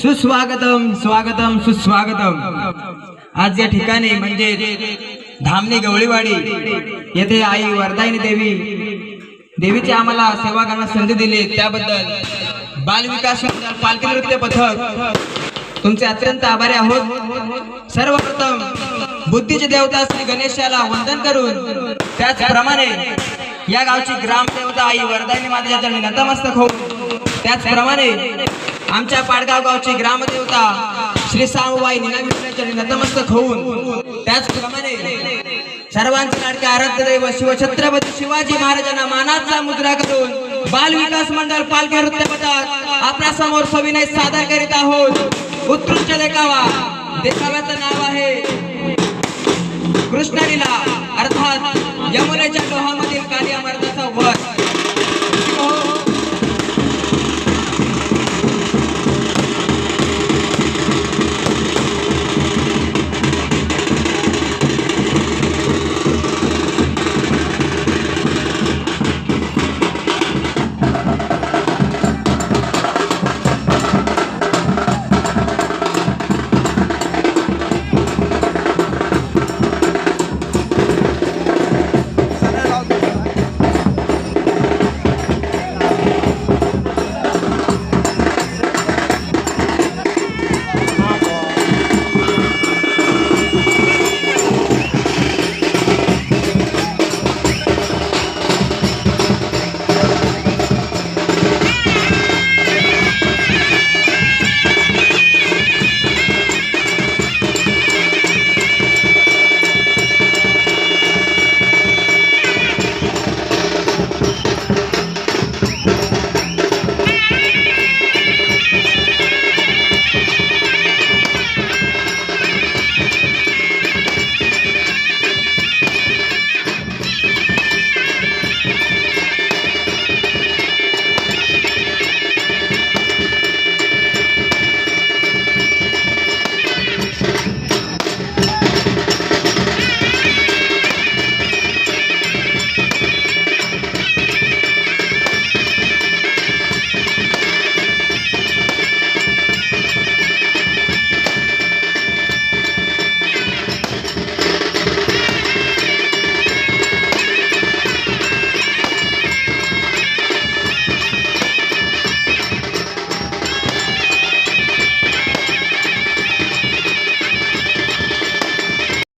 सुस्वागतम स्वागतम सुस्वागतम। आज या ठिकाणी म्हणजे धामणी गवळीवाडी येथे आई वरदायिनी देवीची आम्हाला सेवा करण्यास संधी दिली त्याबद्दल बाल विकास मंडळ पालखी नृत्य पथक तुमचे अत्यंत आभारी आहोत। सर्वप्रथम बुद्धीचे देवता श्री गणेशाला वंदन करून त्याचप्रमाणे या गावची ग्रामदेवता आई वरदायिनी मातेच्या चरणी नतमस्तक होऊन त्याचप्रमाणे आमच्या पाडगाव गावची ग्रामदेवता श्री सामूबाई निनावीच्या चरणी नतमस्तक होऊन त्याचप्रमाणे सर्वांचे लाडके आराध्य दैव शिवछत्रपती शिवाजी महाराजांना मानाचा मुद्रा करून बाल विकास मंडळ पालखी नृत्य पथक आपल्या समोर सविनय सादर करीत आहोत। उत्कृष्ट देखाव्याचं नाव आहे कृष्णलीला, अर्थात यमुनेच्या डोहामधील काली अमरनाथाचा वध।